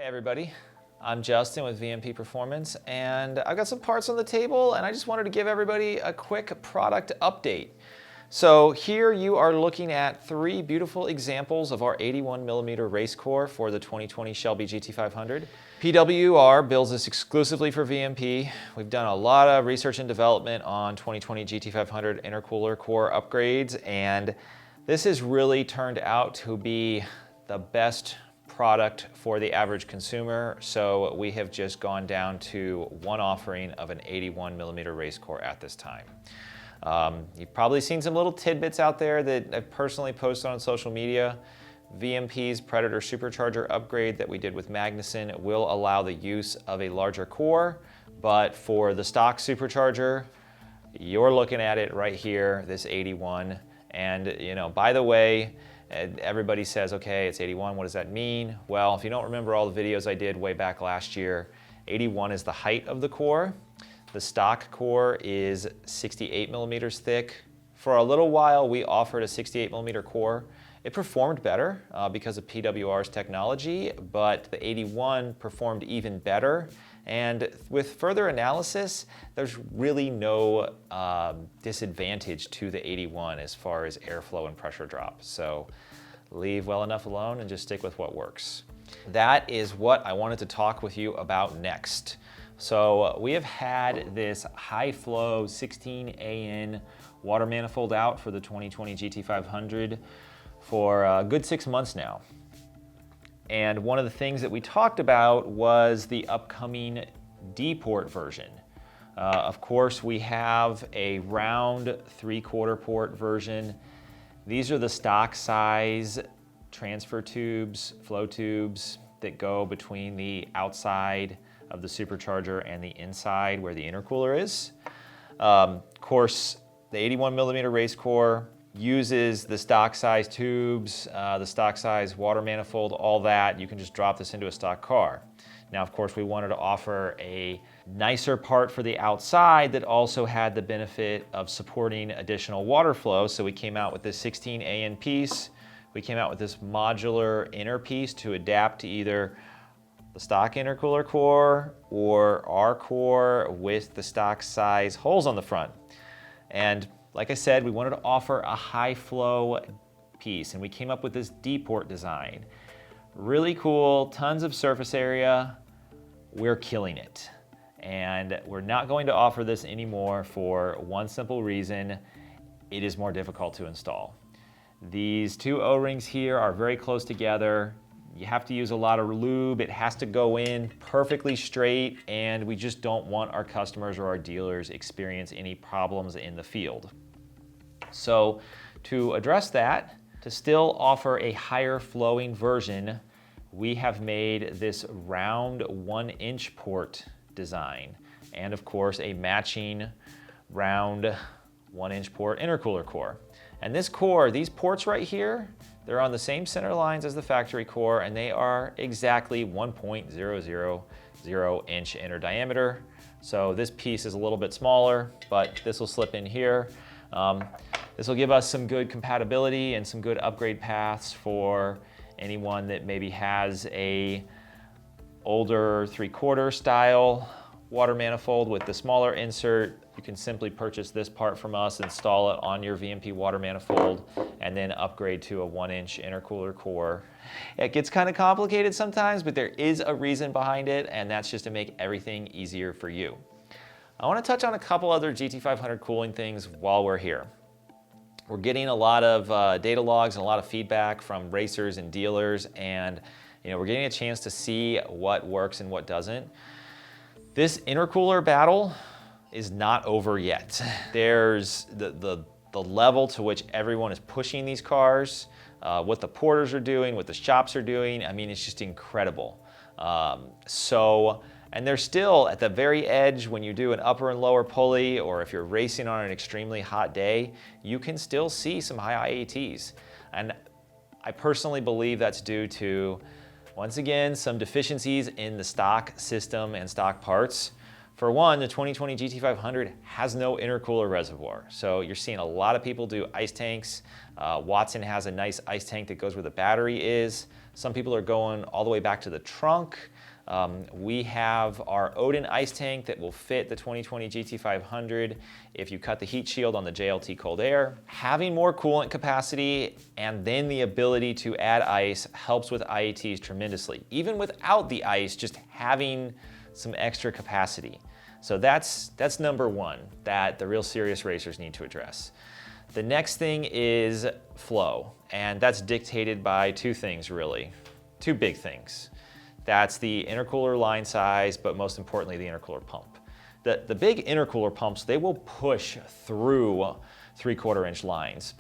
Hey everybody, I'm Justin with VMPPerformance, and I've got some parts on the table and I just wanted to give everybody a quick product update. So here you are looking at three beautiful examples of our 81mm race core for the 2020 Shelby GT500. PWR builds this exclusively for VMP. We've done a lot of research and development on 2020 GT500 intercooler core upgrades, and this has really turned out to be the best product for the average consumer. So we have just gone down to one offering of an 81mm race core at this time. You've probably seen some little tidbits out there that I've personally posted on social media. VMP's Predator supercharger upgrade that we did with Magnuson will allow the use of a larger core, but for the stock supercharger, you're looking at it right here, this 81. And by the way, everybody says, okay, it's 81, what does that mean? Well, if you don't remember all the videos I did way back last year, 81 is the height of the core. The stock core is 68mm thick. For a little while, we offered a 68mm core. It performed better because of PWR's technology, but the 81 performed even better. And with further analysis, there's really no disadvantage to the 81 as far as airflow and pressure drop. So leave well enough alone and just stick with what works. That is what I wanted to talk with you about next. So we have had this High Flow 16AN water manifold out for the 2020 GT500 for a good 6 months now. And one of the things that we talked about was the upcoming D-port version. Of course, we have a round 3/4 port version. These are the stock size transfer tubes, flow tubes that go between the outside of the supercharger and the inside where the intercooler is. Of course, the 81mm race core uses the stock size tubes, the stock size water manifold, all that. You can just drop this into a stock car. Now, of course, we wanted to offer a nicer part for the outside that also had the benefit of supporting additional water flow. So we came out with this 16AN piece. We came out with this modular inner piece to adapt to either the stock intercooler core or our core with the stock size holes on the front. And like I said, we wanted to offer a high flow piece, and we came up with this D-port design. Really cool, tons of surface area. We're killing it. And we're not going to offer this anymore for one simple reason: it is more difficult to install. These two O-rings here are very close together. You have to use a lot of lube. It has to go in perfectly straight, and we just don't want our customers or our dealers experience any problems in the field. So to address that, to still offer a higher flowing version, we have made this round 1-inch port design, and of course a matching round 1-inch port intercooler core. And this core, these ports right here, they're on the same center lines as the factory core, and they are exactly 1.000 inch inner diameter. So this piece is a little bit smaller, but this will slip in here. This will give us some good compatibility and some good upgrade paths for anyone that maybe has a older 3/4 style water manifold with the smaller insert. You can simply purchase this part from us, install it on your VMP water manifold, and then upgrade to a 1-inch intercooler core. It gets kind of complicated sometimes, but there is a reason behind it, and that's just to make everything easier for you. I want to touch on a couple other GT500 cooling things while we're here. We're getting a lot of data logs and a lot of feedback from racers and dealers, and we're getting a chance to see what works and what doesn't. This intercooler battle is not over yet. There's the level to which everyone is pushing these cars, what the porters are doing, what the shops are doing. I mean, it's just incredible. And they're still at the very edge. When you do an upper and lower pulley, or if you're racing on an extremely hot day, you can still see some high IATs. And I personally believe that's due to, once again, some deficiencies in the stock system and stock parts. For one, the 2020 GT500 has no intercooler reservoir. So you're seeing a lot of people do ice tanks. Watson has a nice ice tank that goes where the battery is. Some people are going all the way back to the trunk. We have our Odin ice tank that will fit the 2020 GT500 if you cut the heat shield on the JLT Cold Air. Having more coolant capacity and then the ability to add ice helps with IATs tremendously. Even without the ice, just having some extra capacity. So that's number one that the real serious racers need to address. The next thing is flow, and that's dictated by two things really, two big things. That's the intercooler line size, but most importantly, the intercooler pump. The big intercooler pumps, they will push through 3/4 inch lines.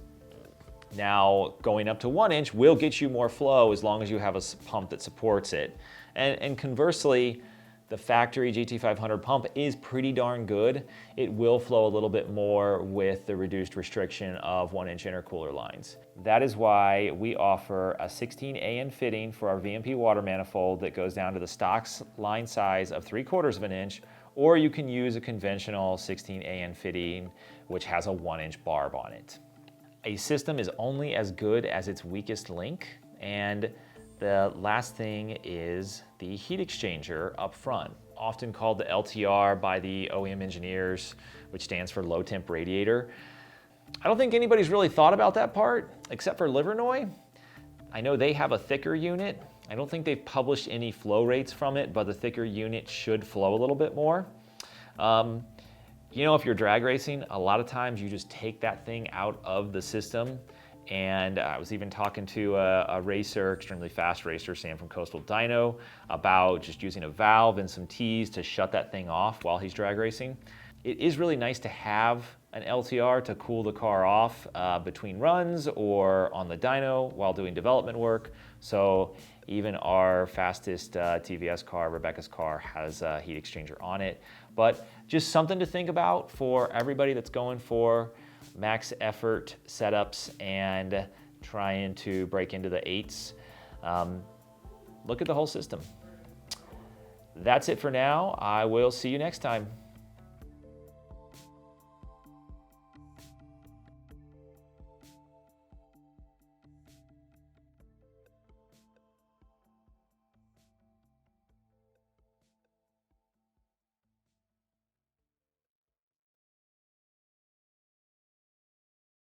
Now, going up to 1 inch will get you more flow as long as you have a pump that supports it. And conversely, the factory GT500 pump is pretty darn good. It will flow a little bit more with the reduced restriction of 1 inch intercooler lines. That is why we offer a 16 AN fitting for our VMP water manifold that goes down to the stock line size of 3/4 of an inch, or you can use a conventional 16 AN fitting which has a 1 inch barb on it. A system is only as good as its weakest link, and the last thing is the heat exchanger up front, often called the LTR by the OEM engineers, which stands for low temp radiator. I don't think anybody's really thought about that part, except for Livernois. I know they have a thicker unit. I don't think they've published any flow rates from it, but the thicker unit should flow a little bit more. You know, if you're drag racing, a lot of times you just take that thing out of the system. And I was even talking to a racer, extremely fast racer, Sam from Coastal Dyno, about just using a valve and some T's to shut that thing off while he's drag racing. It is really nice to have an LTR to cool the car off between runs or on the dyno while doing development work. So even our fastest TVS car, Rebecca's car, has a heat exchanger on it. But just something to think about for everybody that's going for max effort setups and trying to break into the 8s. Look at the whole system. That's it for now. I will see you next time.